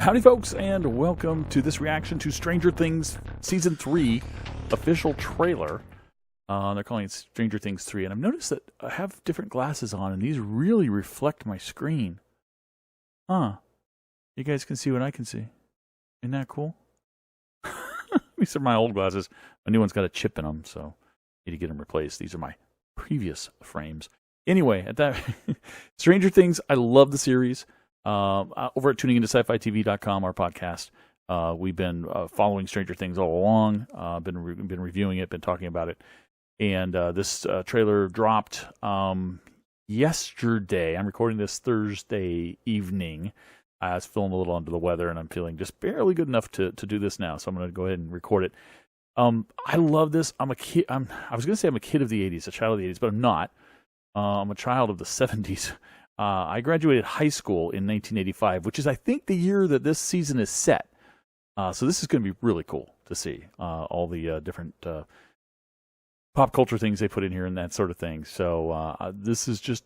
Howdy, folks, and welcome to this reaction to Stranger Things Season 3 official trailer. They're calling it Stranger Things 3, and I've noticed that I have different glasses on, and these really reflect my screen. Huh. You guys can see what I can see. Isn't that cool? These are my old glasses. My new one's got a chip in them, so I need to get them replaced. These are my previous frames. Anyway, at that Stranger Things, I love the series. Over at tuningintoscifitv.com, our podcast, we've been following Stranger Things all along. Been reviewing it, been talking about it, and this trailer dropped yesterday. I'm recording this Thursday evening. I was feeling a little under the weather, and I'm feeling just barely good enough to do this now. So I'm going to go ahead and record it. I love this. I'm a kid. I was going to say I'm a kid of the '80s, a child of the '80s, but I'm not. I'm a child of the '70s. I graduated high school in 1985, which is, I think, the year that this season is set. So this is going to be really cool to see all the different pop culture things they put in here and that sort of thing. So this is just,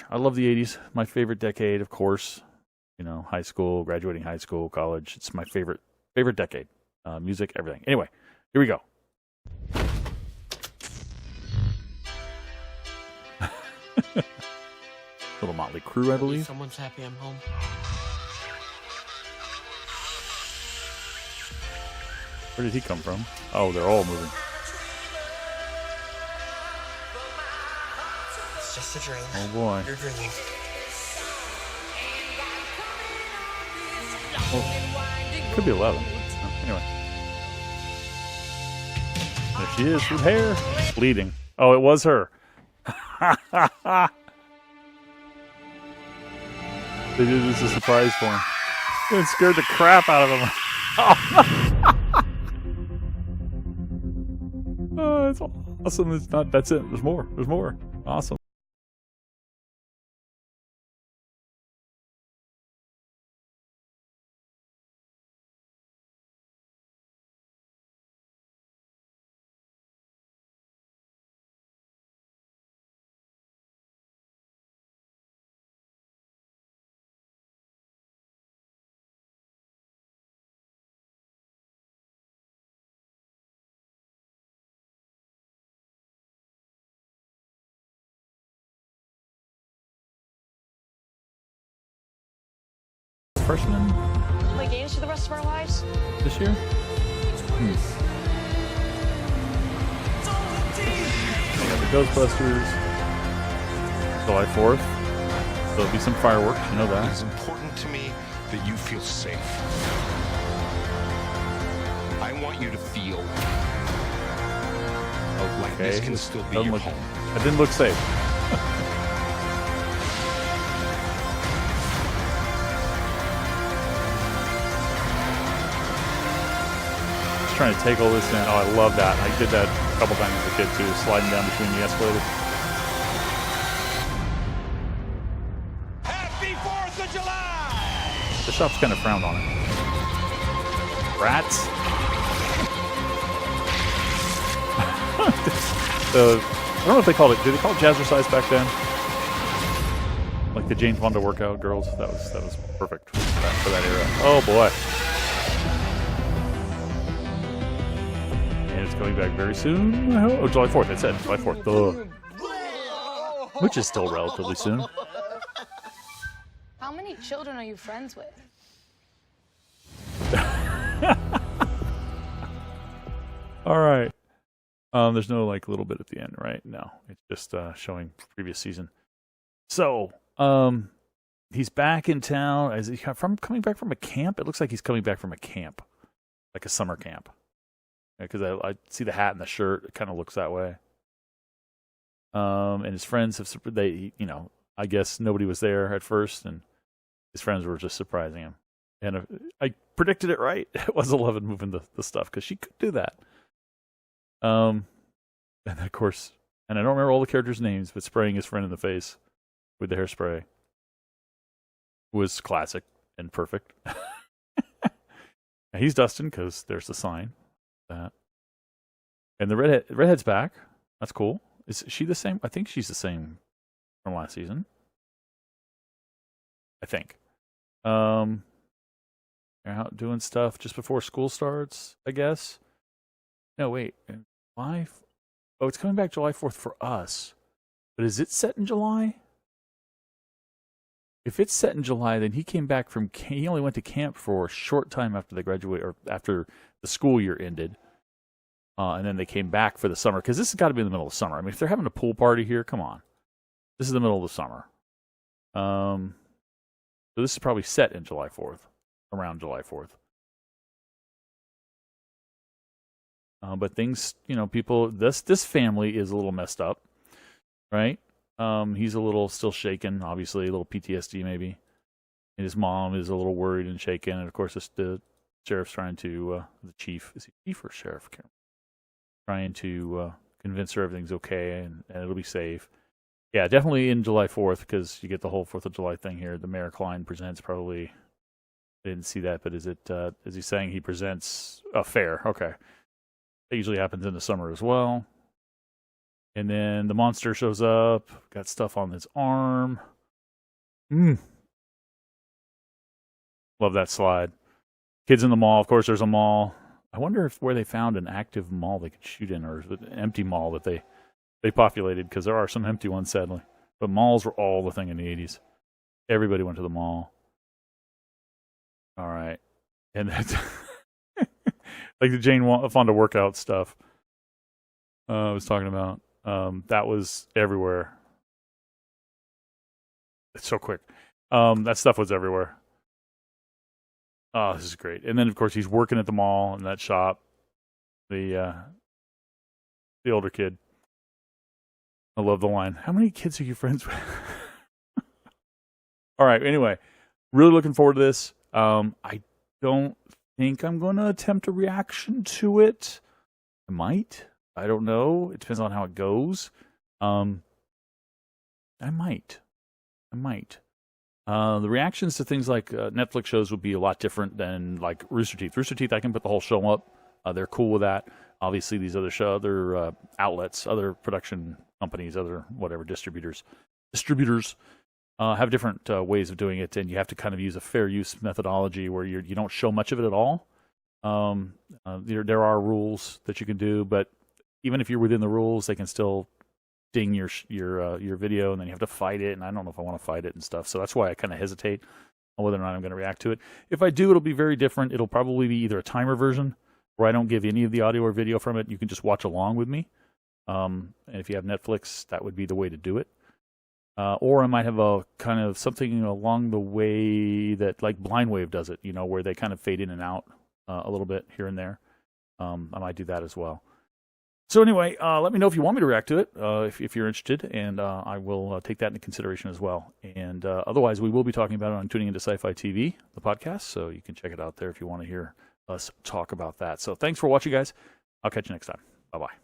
I love the 80s. My favorite decade, of course. You know, high school, graduating high school, college. It's my favorite decade. Music, everything. Anyway, here we go. Little Motley Crue, I believe. Someone's happy I'm home. Where did he come from? Oh, they're all moving. It's just a dream. Oh boy. You're dreaming. Well, could be 11. Anyway. There she is with hair. Bleeding. Oh, it was her. They did this as a surprise for him. It scared the crap out of him. Oh, it's awesome. It's not. That's it. There's more. There's more. Awesome. Freshman Play games for the rest of our lives? this year? We got the Ghostbusters. July 4th. There'll be some fireworks, you know It that. is important to me that you feel safe. I want you to feel like this can still be Doesn't your look, home. that didn't look safe. Just trying to take all this in. Oh, I love that. I did that a couple times as a kid too, sliding down between the escalators. Happy 4th of July! The shop's kind of frowned on it. Rats. I don't know if they called it. Did they call it jazzercise back then? Like the Jane Fonda workout girls. That was perfect for that era. Oh boy. And it's coming back very soon. I hope. Oh, July 4th. It said July 4th. Ugh. Which is still relatively soon. How many children are you friends with? All right. There's no like little bit at the end, right? No, it's just showing previous season. So, he's back in town. Is he coming back from a camp? It looks like he's coming back from a camp, like a summer camp. Because I see the hat and the shirt. It kind of looks that way. And his friends I guess nobody was there at first, and his friends were just surprising him. And I predicted it right. It was 11 moving the stuff because she could do that. And of course, and I don't remember all the characters' names, but spraying his friend in the face with the hairspray was classic and perfect. Now he's Dustin because there's the sign. That. And the redhead's back. That's cool. Is she the same? I think she's the same from last season. I think. They're out doing stuff just before school starts, I guess. No, wait. July? Oh, it's coming back July 4th for us. But is it set in July? If it's set in July, then he came back from... He only went to camp for a short time after they graduated, or after the school year ended. And then they came back for the summer. Because this has got to be in the middle of summer. I mean, if they're having a pool party here, come on. This is the middle of the summer. So this is probably set in July 4th. Around July 4th. But things, people, this family is a little messed up, right? He's a little still shaken, obviously, a little PTSD maybe. And his mom is a little worried and shaken. And of course, the sheriff's trying to, the chief, is he chief or sheriff? Trying to convince her everything's okay and it'll be safe. Yeah, definitely in July 4th, because you get the whole 4th of July thing here. The Mayor Klein presents probably... I didn't see that, but is he saying he presents a fair? Okay. That usually happens in the summer as well. And then the monster shows up, got stuff on his arm. Love that slide. Kids in the mall. Of course, there's a mall. I wonder where they found an active mall they could shoot in, or an empty mall that they populated, because there are some empty ones, sadly. But malls were all the thing in the 80s. Everybody went to the mall. All right. And that's like the Jane Fonda workout stuff I was talking about. That was everywhere. It's so quick. That stuff was everywhere. Oh, this is great. And then, of course, he's working at the mall in that shop. The older kid. I love the line. How many kids are you friends with? All right. Anyway, really looking forward to this. I don't think I'm going to attempt a reaction to it. I might. I don't know. It depends on how it goes. I might. The reactions to things like Netflix shows would be a lot different than like Rooster Teeth. Rooster Teeth, I can put the whole show up. They're cool with that. Obviously, these other outlets, other production companies, other whatever distributors have different ways of doing it, and you have to kind of use a fair use methodology where you don't show much of it at all. There are rules that you can do, but even if you're within the rules, they can still ding your video, and then you have to fight it. And I don't know if I want to fight it and stuff, so that's why I kind of hesitate on whether or not I'm going to react to it. If I do, it'll be very different. It'll probably be either a timer version where I don't give any of the audio or video from it. You can just watch along with me. And if you have Netflix, that would be the way to do it. Or I might have a kind of something along the way that like Blind Wave does it, where they kind of fade in and out a little bit here and there. I might do that as well. So anyway, let me know if you want me to react to it, if you're interested, and I will take that into consideration as well. And otherwise, we will be talking about it on Tuning Into Sci-Fi TV, the podcast, so you can check it out there if you want to hear us talk about that. So thanks for watching, guys. I'll catch you next time. Bye-bye.